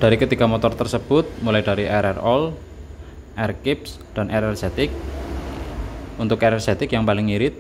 Dari ketiga motor tersebut, mulai dari RR All, R Kips, dan RR Zetik. Untuk RR Zetik yang paling irit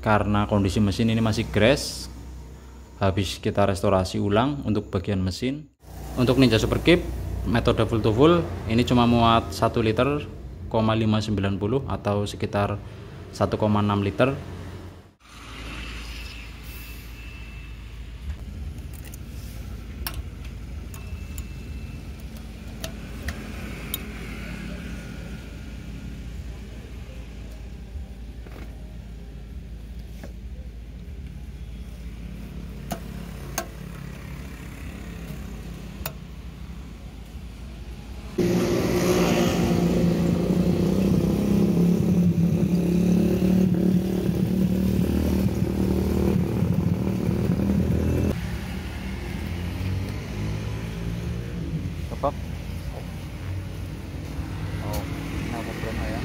karena kondisi mesin ini masih crash, habis kita restorasi ulang untuk bagian mesin. Untuk Ninja Super Kip metode full to full ini cuma muat 1 liter, 590 atau sekitar 1,6 liter. Tebak. Oh, kenapa belum ya?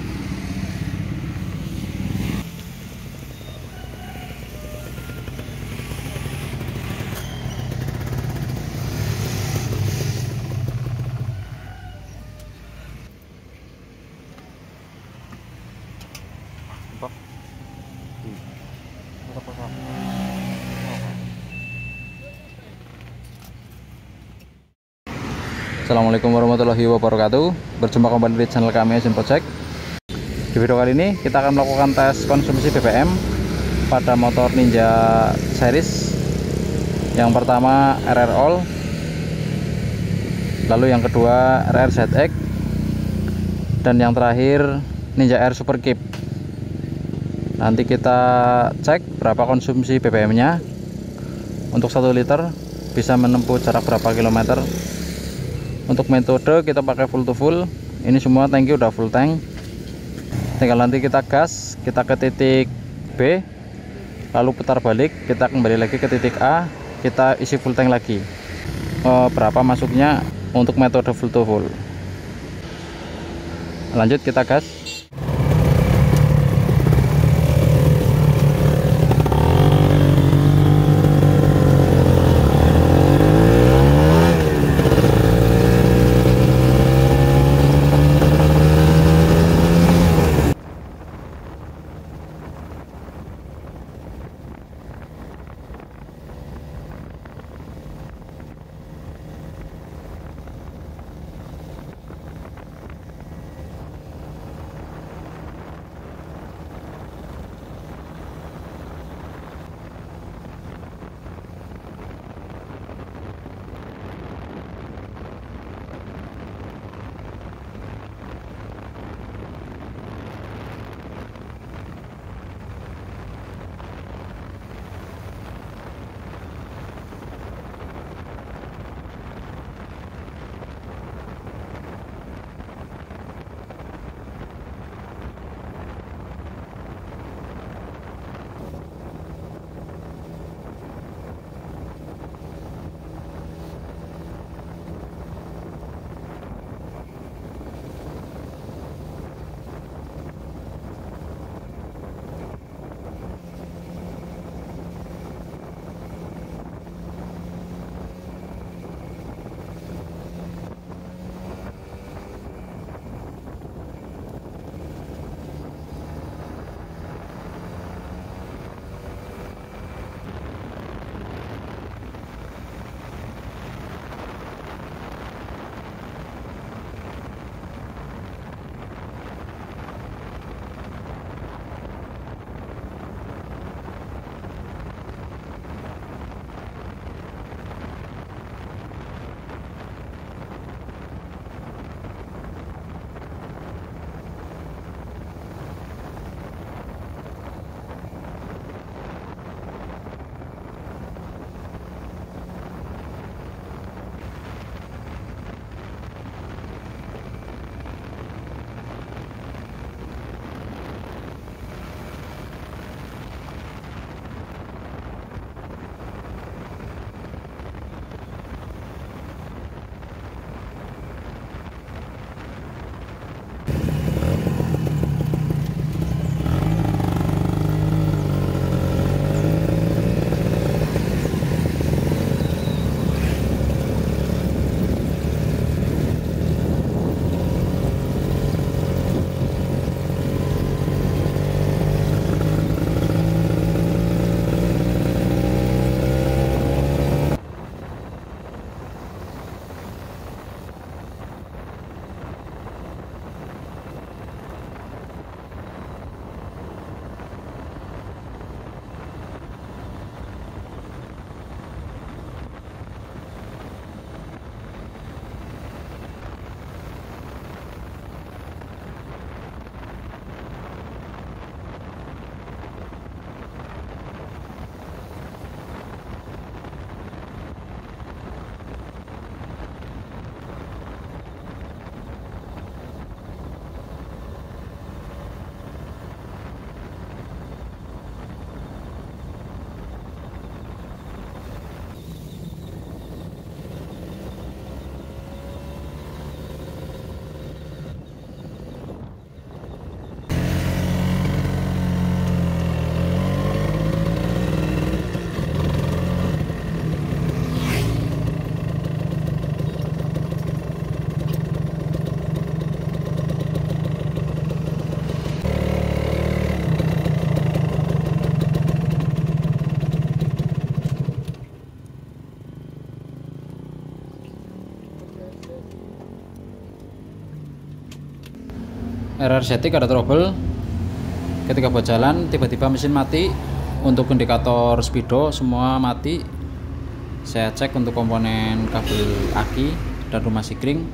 Tebak. Assalamualaikum warahmatullahi wabarakatuh. Berjumpa kembali di channel kami Asian Project. Di video kali ini kita akan melakukan tes konsumsi BBM pada motor Ninja series. Yang pertama RR All, lalu yang kedua RR ZX, dan yang terakhir Ninja R Super Kip. Nanti kita cek berapa konsumsi BBM nya. Untuk 1 liter bisa menempuh jarak berapa kilometer. Untuk metode kita pakai full to full. Ini semua tangki udah full tank. Tinggal nanti kita gas, kita ke titik B, lalu putar balik, kita kembali lagi ke titik A, kita isi full tank lagi. Berapa masuknya untuk metode full to full. Lanjut kita gas. RR Zetik ada trouble ketika buat jalan, tiba-tiba mesin mati. Untuk indikator speedo semua mati. Saya cek untuk komponen kabel aki dan rumah sikring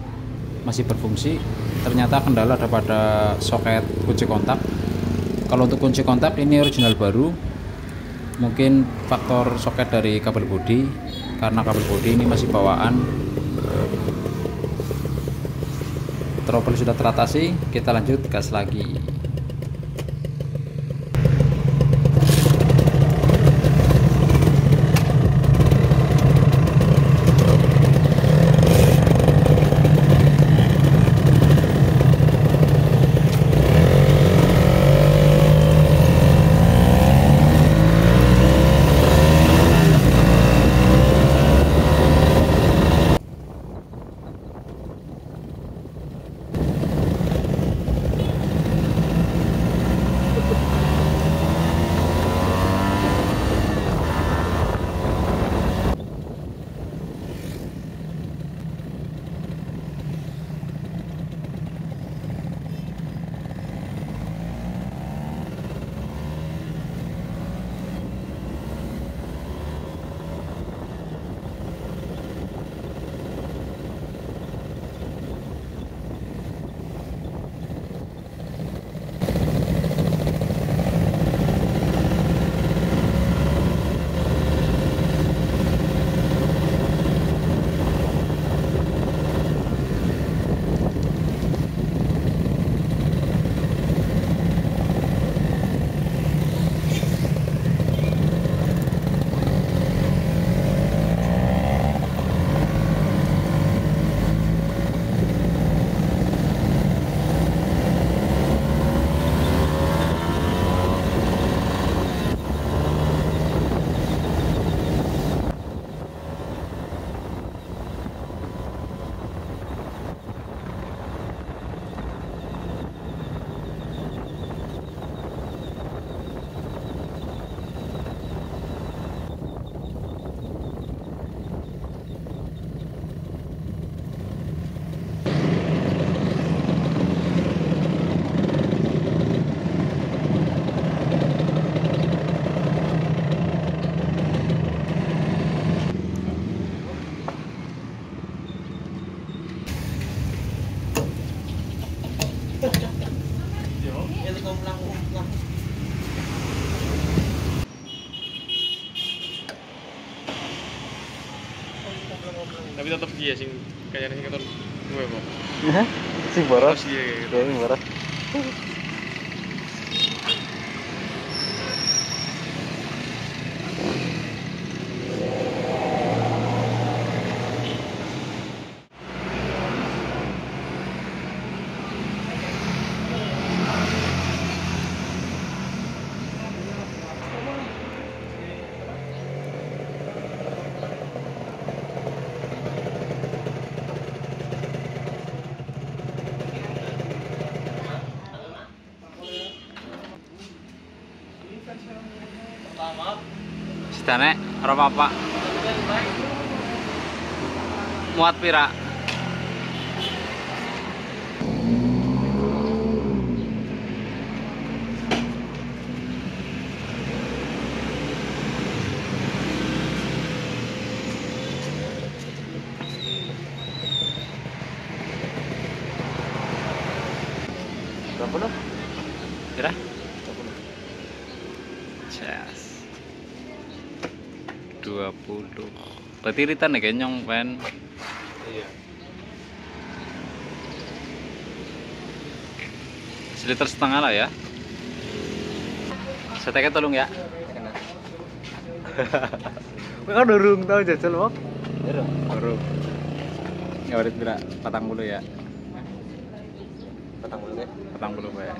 masih berfungsi. Ternyata kendala ada pada soket kunci kontak. Kalau untuk kunci kontak ini original baru, mungkin faktor soket dari kabel bodi, karena kabel bodi ini masih bawaan. Trouble sudah teratasi, kita lanjut gas lagi. Tapi tetap dia sing kayaknya sing keton gue kok. Sing boros. Iya, Sing boros. Sedane ora apa-apa. Muat pira? Berapa lo? Kira? 20. Yes. 20. Berarti iritan ya kenyong pen. Iya. 1,5 liter lah ya. Seteknya tolong ya. Kowe kan durung tau jajal kok. Durung. Ya warit pira? 40 ya. 40 ya. 40 bae.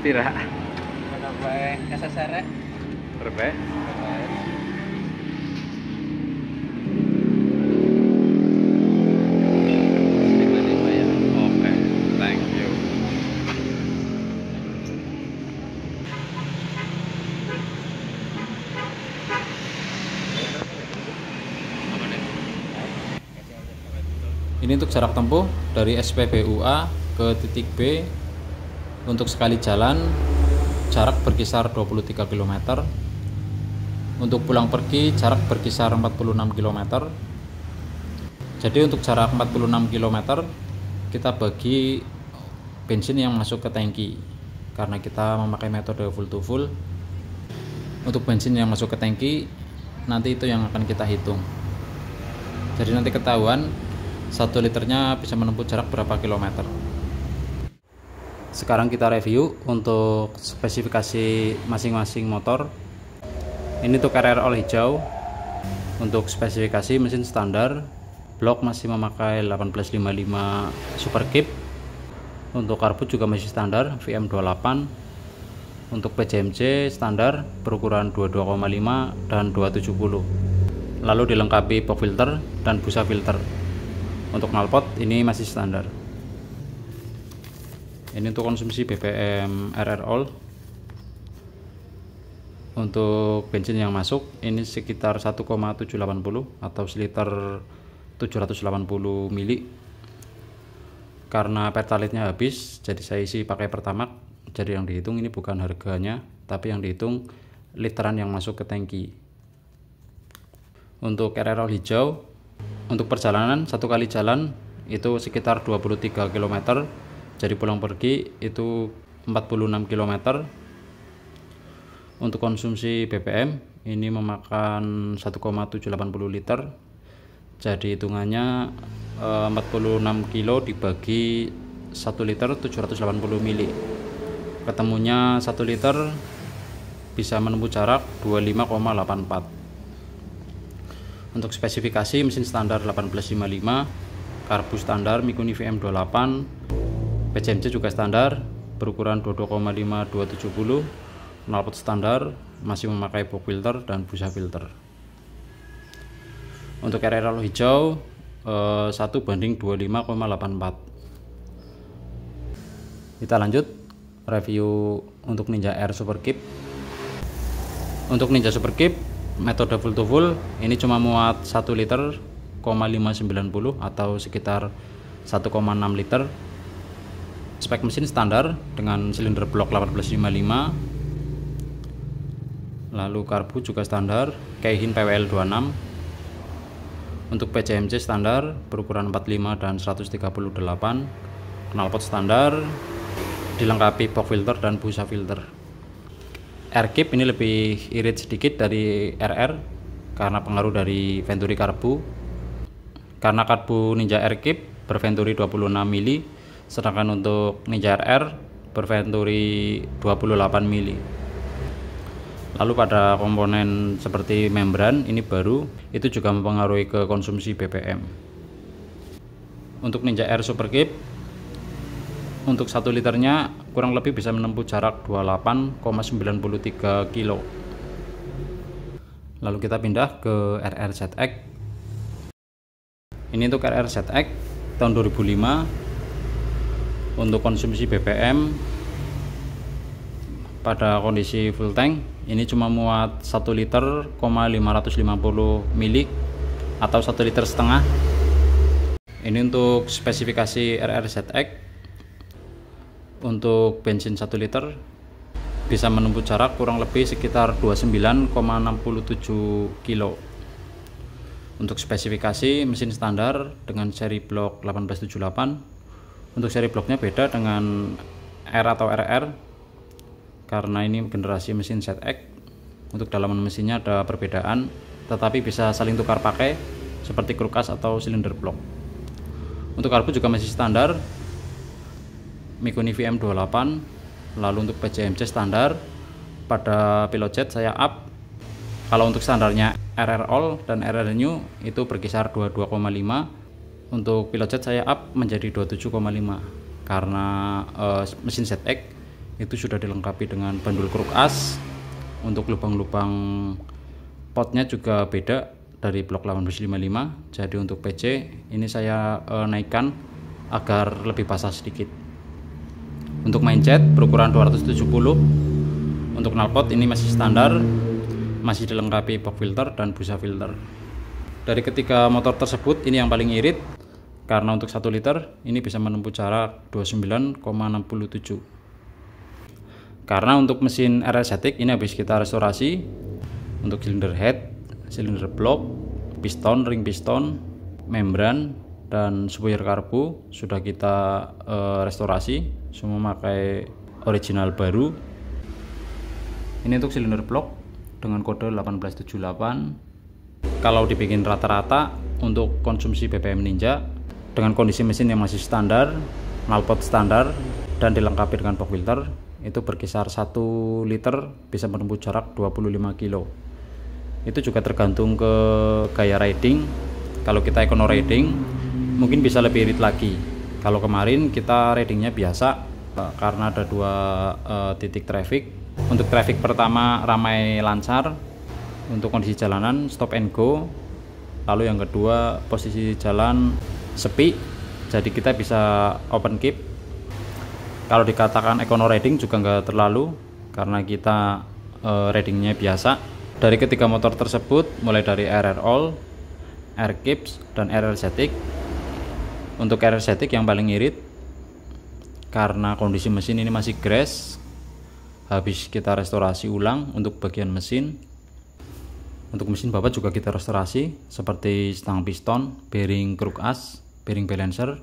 Pira. Berapa SSR? Berapa? Ya. Oke, thank you. Ini untuk jarak tempuh dari SPBU A ke titik B. Untuk sekali jalan jarak berkisar 23 km. Untuk pulang pergi jarak berkisar 46 km. Jadi untuk jarak 46 km kita bagi bensin yang masuk ke tangki, karena kita memakai metode full to full. Untuk bensin yang masuk ke tangki nanti itu yang akan kita hitung. Jadi nanti ketahuan 1 liternya bisa menempuh jarak berapa kilometer. Sekarang kita review untuk spesifikasi masing-masing motor. Ini untuk RR all hijau. Untuk spesifikasi mesin standar, blok masih memakai 1855 Superkeep. Untuk karbu juga masih standar VM28. Untuk PJMJ standar berukuran 22,5 dan 270. Lalu dilengkapi box filter dan busa filter. Untuk knalpot ini masih standar. Ini untuk konsumsi BBM RR all. Untuk bensin yang masuk ini sekitar 1,780 atau seliter 780 mili. Karena pertalite-nya habis, jadi saya isi pakai Pertamax. Jadi yang dihitung ini bukan harganya, tapi yang dihitung literan yang masuk ke tangki. Untuk RR all hijau, untuk perjalanan 1 kali jalan itu sekitar 23 km. Jadi pulang pergi itu 46 km. Untuk konsumsi BBM ini memakan 1,780 liter. Jadi hitungannya 46 kilo dibagi 1 liter 780 mili. Ketemunya 1 liter bisa menempuh jarak 25,84. Untuk spesifikasi mesin standar 1855, karbu standar Mikuni VM28, PCMC juga standar berukuran 22,5 270, knalpot standar masih memakai box filter dan busa filter. Untuk RR all hijau 1:25,84. Kita lanjut review untuk Ninja R Superkeep. Untuk Ninja Superkeep metode full to full ini cuma muat 1 liter 590 atau sekitar 1,6 liter. Spek mesin standar dengan silinder blok 1855. Lalu karbu juga standar Keihin PWL 26. Untuk PCMC standar berukuran 45 dan 138. Knalpot standar dilengkapi box filter dan busa filter. Airkeep ini lebih irit sedikit dari RR karena pengaruh dari venturi karbu. Karena karbu Ninja Airkeep berventuri 26 mili, sedangkan untuk Ninja RR berventuri 28 mili. Lalu pada komponen seperti membran ini baru, itu juga mempengaruhi ke konsumsi BBM. Untuk Ninja R Superkeep untuk 1 liternya kurang lebih bisa menempuh jarak 28,93 kilo. Lalu kita pindah ke RR ZX. Ini untuk RR ZX tahun 2005. Untuk konsumsi BBM pada kondisi full tank ini cuma muat 1 liter 550 mili atau 1 liter setengah. Ini untuk spesifikasi RR ZX. Untuk bensin 1 liter bisa menempuh jarak kurang lebih sekitar 29,67 kilo. Untuk spesifikasi mesin standar dengan seri blok 1878. Untuk seri bloknya beda dengan R atau RR karena ini generasi mesin ZX. Untuk dalaman mesinnya ada perbedaan, tetapi bisa saling tukar pakai seperti kruk as atau silinder blok. Untuk karbu juga masih standar Mikuni VM28. Lalu untuk PCMC standar pada pilot jet saya up. Kalau untuk standarnya RR all dan RR new itu berkisar 22,5. Untuk pilot jet saya up menjadi 27,5 karena mesin ZX itu sudah dilengkapi dengan bandul kruk as. Untuk lubang-lubang potnya juga beda dari blok 1855. Jadi untuk PC ini saya naikkan agar lebih basah sedikit. Untuk mindset berukuran 270. Untuk knalpot ini masih standar, masih dilengkapi box filter dan busa filter. Dari ketiga motor tersebut ini yang paling irit, karena untuk 1 liter ini bisa menempuh jarak 29,67. Karena untuk mesin RL-Zetik ini habis kita restorasi. Untuk silinder head, silinder block, piston, ring piston, membran, dan spoiler karbu sudah kita restorasi, semua pakai original baru. Ini untuk silinder block dengan kode 1878. Kalau dibikin rata-rata untuk konsumsi BBM Ninja dengan kondisi mesin yang masih standar, knalpot standar, dan dilengkapi dengan box filter, itu berkisar 1 liter bisa menempuh jarak 25 kilo. Itu juga tergantung ke gaya riding. Kalau kita econo riding mungkin bisa lebih irit lagi. Kalau kemarin kita ridingnya biasa karena ada 2 titik traffic. Untuk traffic pertama ramai lancar, untuk kondisi jalanan stop and go. Lalu yang kedua posisi jalan sepi, jadi kita bisa open keep. Kalau dikatakan econo riding juga nggak terlalu, karena kita ridingnya biasa. Dari ketiga motor tersebut, mulai dari RR All, R Kips, dan RR Zetik. Untuk RR Zetik yang paling irit, karena kondisi mesin ini masih gres, habis kita restorasi ulang untuk bagian mesin. Untuk mesin bapak juga kita restorasi, seperti stang piston, bearing kruk as, bearing balancer.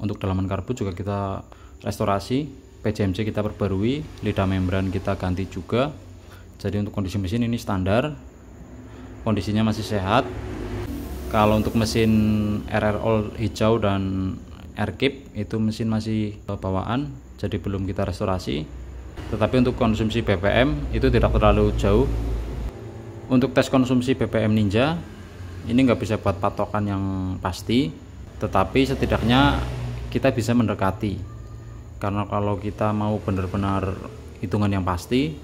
Untuk dalaman karbu juga kita restorasi, PCMC kita perbarui, lidah membran kita ganti juga. Jadi untuk kondisi mesin ini standar, kondisinya masih sehat. Kalau untuk mesin RR All hijau dan R-Kip itu mesin masih bawaan, jadi belum kita restorasi. Tetapi untuk konsumsi BBM itu tidak terlalu jauh. Untuk tes konsumsi BBM Ninja ini nggak bisa buat patokan yang pasti, tetapi setidaknya kita bisa mendekati. Karena kalau kita mau benar-benar hitungan yang pasti,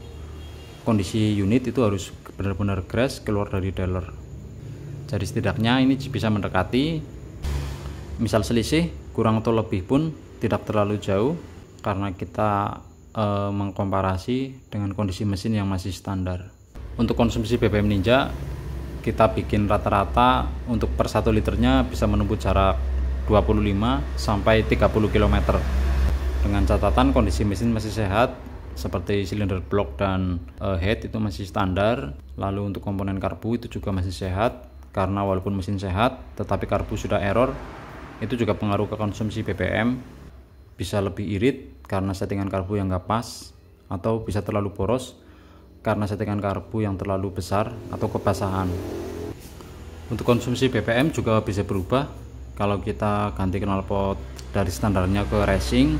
kondisi unit itu harus benar-benar gres keluar dari dealer. Jadi setidaknya ini bisa mendekati. Misal selisih kurang atau lebih pun tidak terlalu jauh, karena kita mengkomparasi dengan kondisi mesin yang masih standar. Untuk konsumsi BBM Ninja kita bikin rata-rata untuk per 1 liternya bisa menempuh jarak 25 sampai 30 km. Dengan catatan kondisi mesin masih sehat, seperti silinder block dan head itu masih standar. Lalu untuk komponen karbu itu juga masih sehat, karena walaupun mesin sehat tetapi karbu sudah error, itu juga pengaruh ke konsumsi BBM. Bisa lebih irit karena settingan karbu yang nggak pas, atau bisa terlalu boros karena settingan karbu yang terlalu besar atau kebasahan. Untuk konsumsi BBM juga bisa berubah kalau kita ganti knalpot dari standarnya ke racing.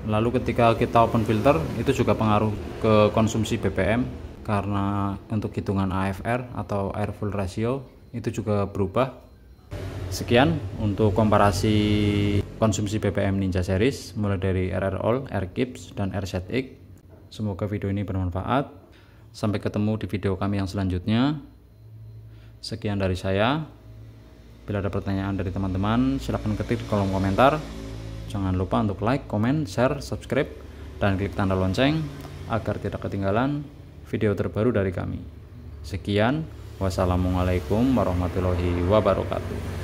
Lalu ketika kita open filter itu juga pengaruh ke konsumsi BBM, karena untuk hitungan AFR atau air full ratio itu juga berubah. Sekian untuk komparasi konsumsi BBM Ninja series mulai dari RR All, R Kips, dan RZX. Semoga video ini bermanfaat. Sampai ketemu di video kami yang selanjutnya. Sekian dari saya. Bila ada pertanyaan dari teman-teman silahkan ketik di kolom komentar. Jangan lupa untuk like, comment, share, subscribe, dan klik tanda lonceng agar tidak ketinggalan video terbaru dari kami. Sekian, wassalamualaikum warahmatullahi wabarakatuh.